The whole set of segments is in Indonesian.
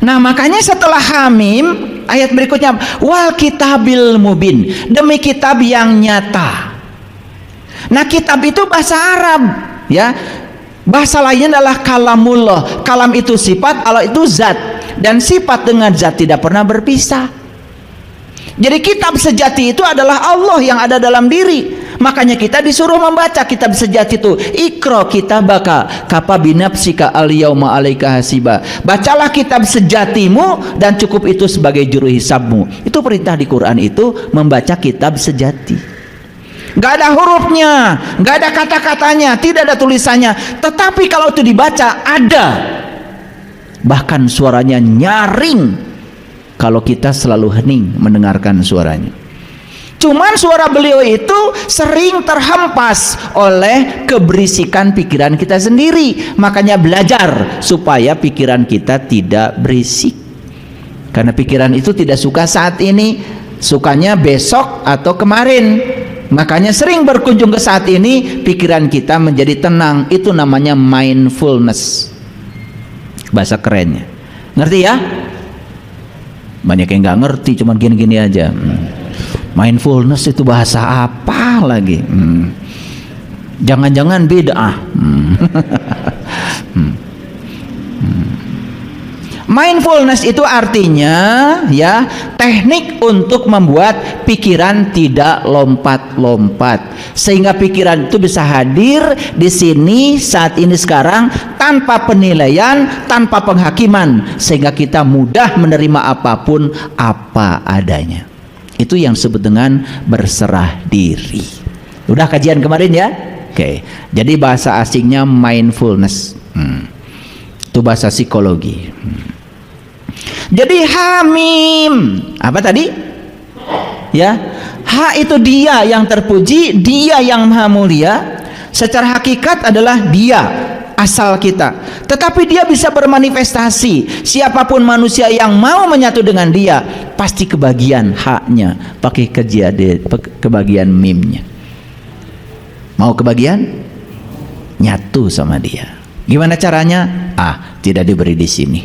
Nah, makanya setelah Hamim, ayat berikutnya wal kitabil mubin, demi kitab yang nyata. Nah, kitab itu bahasa Arab, ya. Bahasa lainnya adalah kalamullah. Kalam itu sifat, Allah itu zat, dan sifat dengan zat tidak pernah berpisah. Jadi kitab sejati itu adalah Allah yang ada dalam diri. Makanya kita disuruh membaca kitab sejati itu. Iqra kitabaka kafa binafsika al-yauma 'alaika hasiba. Bacalah kitab sejatimu dan cukup itu sebagai juru hisabmu. Itu perintah di Quran itu, membaca kitab sejati. Gak ada hurufnya, gak ada kata-katanya, tidak ada tulisannya. Tetapi kalau itu dibaca ada. Bahkan suaranya nyaring kalau kita selalu hening mendengarkan suaranya. Cuman suara beliau itu sering terhempas oleh keberisikan pikiran kita sendiri. Makanya belajar supaya pikiran kita tidak berisik. Karena pikiran itu tidak suka saat ini, sukanya besok atau kemarin. Makanya sering berkunjung ke saat ini, pikiran kita menjadi tenang. Itu namanya mindfulness, bahasa kerennya. Ngerti ya? Banyak yang nggak ngerti, cuman gini-gini aja. Mindfulness itu bahasa apa lagi? Jangan-jangan bid'ah. Mindfulness itu artinya, ya, teknik untuk membuat pikiran tidak lompat-lompat, sehingga pikiran itu bisa hadir di sini saat ini sekarang tanpa penilaian, tanpa penghakiman, sehingga kita mudah menerima apapun apa adanya. Itu yang disebut dengan berserah diri. Udah kajian kemarin ya? Oke. Jadi bahasa asingnya mindfulness. Itu bahasa psikologi. Jadi Hamim, apa tadi? Ya, Ha itu dia yang terpuji, dia yang maha mulia. Secara hakikat adalah dia, asal kita. Tetapi dia bisa bermanifestasi. Siapapun manusia yang mau menyatu dengan dia, pasti kebagian haknya, pakai kebagian mimnya. Mau kebagian? Nyatu sama dia. Gimana caranya? Tidak diberi di sini.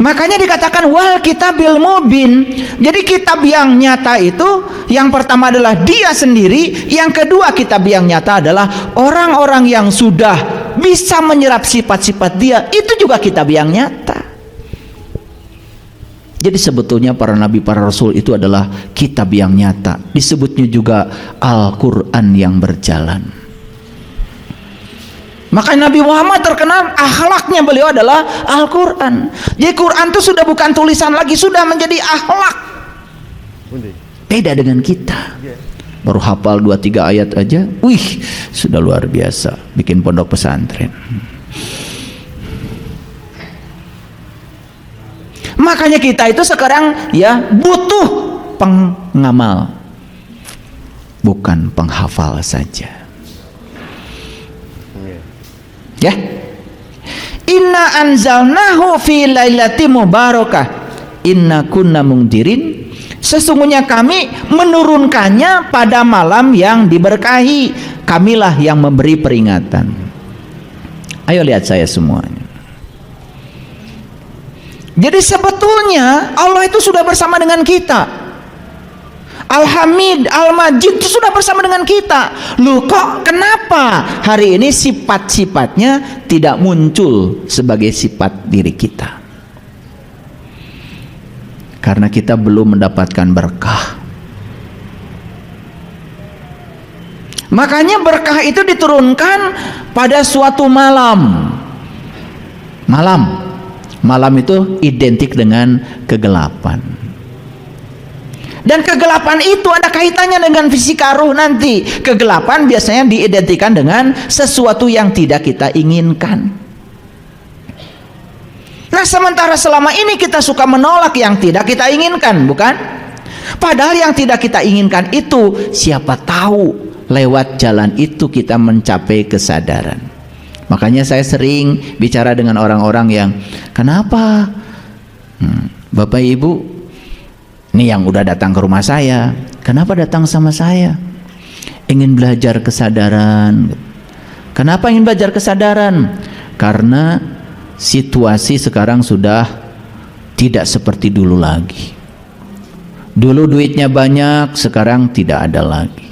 Makanya dikatakan wal kitabil mubin. Jadi kitab yang nyata itu, yang pertama adalah dia sendiri, yang kedua kitab yang nyata adalah orang-orang yang sudah bisa menyerap sifat-sifat dia. Itu juga kitab yang nyata. Jadi sebetulnya para nabi, para rasul itu adalah kitab yang nyata. Disebutnya juga Al-Quran yang berjalan. Maka Nabi Muhammad terkenal akhlaknya beliau adalah Al-Quran. Jadi Quran itu sudah bukan tulisan lagi, sudah menjadi akhlak. Beda dengan kita. Baru hafal 2-3 ayat aja, wih, sudah luar biasa. Bikin pondok pesantren. Makanya kita itu sekarang ya butuh pengamal, bukan penghafal saja. Ya, inna anzalnahu fi lailatin mubarakah inna kunna mundirin. Sesungguhnya kami menurunkannya pada malam yang diberkahi, kamilah yang memberi peringatan. Ayo lihat saya semuanya. Jadi sebetulnya Allah itu sudah bersama dengan kita. Al-Hamid, Al-Majid itu sudah bersama dengan kita. Loh, kok kenapa hari ini sifat-sifatnya tidak muncul sebagai sifat diri kita? Karena kita belum mendapatkan berkah. Makanya berkah itu diturunkan pada suatu malam. Malam itu identik dengan kegelapan. Dan kegelapan itu ada kaitannya dengan fisika ruh nanti. Kegelapan biasanya diidentikan dengan sesuatu yang tidak kita inginkan. Nah, sementara selama ini kita suka menolak yang tidak kita inginkan, bukan? Padahal yang tidak kita inginkan itu, siapa tahu lewat jalan itu kita mencapai kesadaran. Makanya saya sering bicara dengan orang-orang yang, kenapa? Bapak Ibu, ini yang udah datang ke rumah saya, kenapa datang sama saya? Ingin belajar kesadaran. Kenapa ingin belajar kesadaran? Karena situasi sekarang sudah tidak seperti dulu lagi. Dulu duitnya banyak, sekarang tidak ada lagi.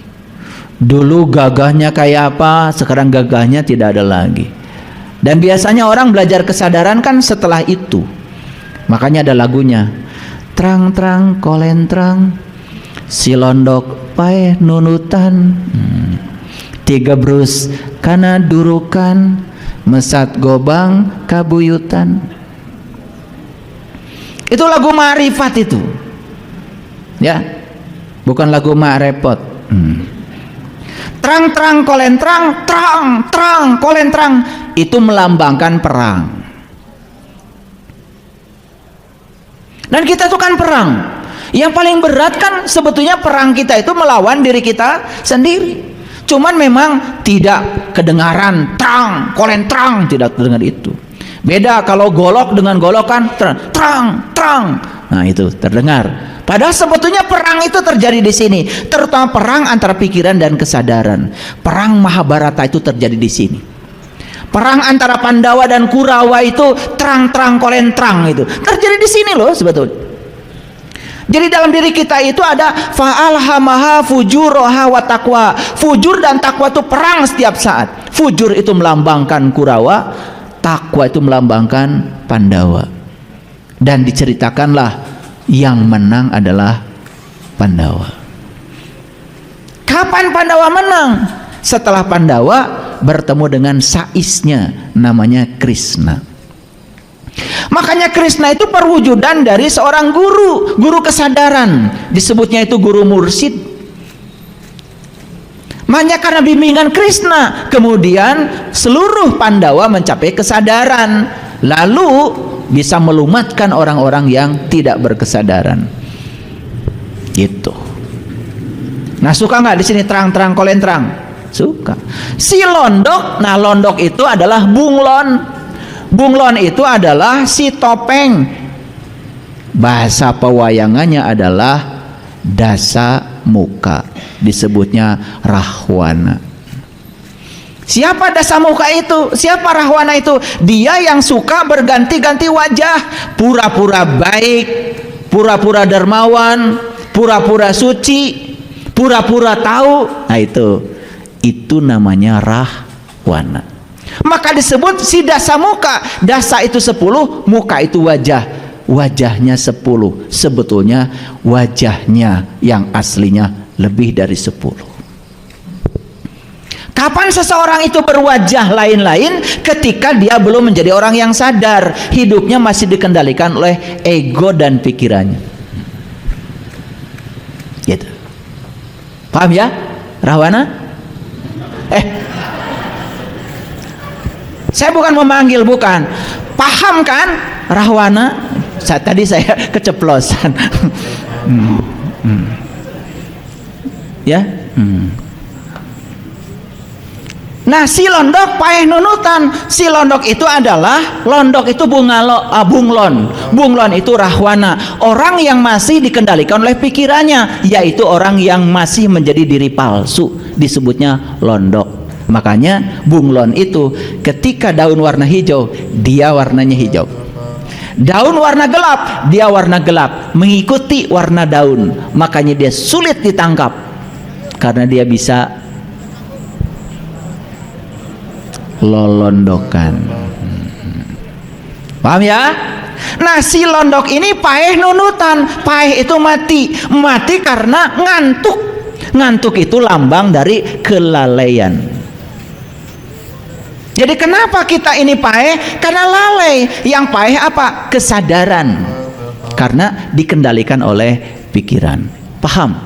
Dulu gagahnya kayak apa, sekarang gagahnya tidak ada lagi. Dan biasanya orang belajar kesadaran kan setelah itu. Makanya ada lagunya, terang-terang kolentrang, si londok paeh nunutan, tiga brus kana durukan, mesat gobang kabuyutan. Itu lagu ma'rifat itu, ya, bukan lagu ma'repot. Terang-terang kolentrang, terang kolentrang, itu melambangkan perang. Dan kita itu kan perang. Yang paling berat kan sebetulnya perang kita itu melawan diri kita sendiri. Cuman memang tidak kedengaran terang, kolentrang, tidak terdengar itu. Beda kalau golok dengan golokan, terang. Nah, itu terdengar. Padahal sebetulnya perang itu terjadi di sini, terutama perang antara pikiran dan kesadaran. Perang Mahabharata itu terjadi di sini. Perang antara Pandawa dan Kurawa itu terang kolentrang itu terjadi di sini loh sebetulnya. Jadi dalam diri kita itu ada fa'alhamaha fujuroha wa taqwa. Fujur dan takwa itu perang setiap saat. Fujur itu melambangkan Kurawa, takwa itu melambangkan Pandawa. Dan diceritakanlah yang menang adalah Pandawa. Kapan Pandawa menang? Setelah Pandawa bertemu dengan saisnya namanya Krishna. Makanya Krishna itu perwujudan dari seorang guru kesadaran. Disebutnya itu guru mursyid. Makanya karena bimbingan Krishna, kemudian seluruh Pandawa mencapai kesadaran, lalu bisa melumatkan orang-orang yang tidak berkesadaran. Gitu. Nah, suka nggak di sini terang kolentrang? Suka. Si londok, nah londok itu adalah bunglon. Bunglon itu adalah si topeng. Bahasa pewayangannya adalah dasa muka, disebutnya Rahwana. Siapa dasa muka itu? Siapa Rahwana itu? Dia yang suka berganti-ganti wajah, pura-pura baik, pura-pura dermawan, pura-pura suci, pura-pura tahu. Nah, itu namanya Rahwana. Maka disebut si dasa muka. Dasa itu 10, muka itu wajah. Wajahnya 10. Sebetulnya wajahnya yang aslinya lebih dari 10. Kapan seseorang itu berwajah lain-lain? Ketika dia belum menjadi orang yang sadar, hidupnya masih dikendalikan oleh ego dan pikirannya. Gitu. Paham ya, Rahwana? Saya bukan memanggil, bukan. Paham kan, Rahwana? Tadi saya keceplosan. Ya. Nah, si londok paeh nunutan. Si londok itu adalah, londok itu bunglon. Bunglon itu Rahwana. Orang yang masih dikendalikan oleh pikirannya, yaitu orang yang masih menjadi diri palsu, disebutnya londok. Makanya bunglon itu ketika daun warna hijau, dia warnanya hijau. Daun warna gelap, dia warna gelap, mengikuti warna daun. Makanya dia sulit ditangkap karena dia bisa lolondokan. Paham ya? Nah, si londok ini paeh nunutan. Paeh itu mati karena ngantuk. Ngantuk itu lambang dari kelalaian. Jadi kenapa kita ini paeh? Karena lalai. Yang paeh apa? Kesadaran. Karena dikendalikan oleh pikiran. Paham?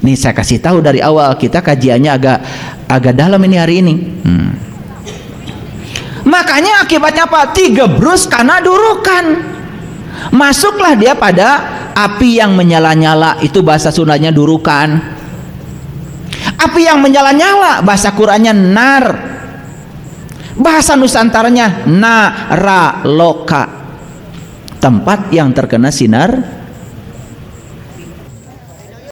Nih saya kasih tahu dari awal, kita kajiannya agak dalam ini hari ini. Makanya akibatnya apa? Digebrus karena durukan. Masuklah dia pada api yang menyala-nyala. Itu bahasa Sundanya durukan. Api yang menyala-nyala, bahasa Qurannya nar. Bahasa Nusantaranya naraloka, tempat yang terkena sinar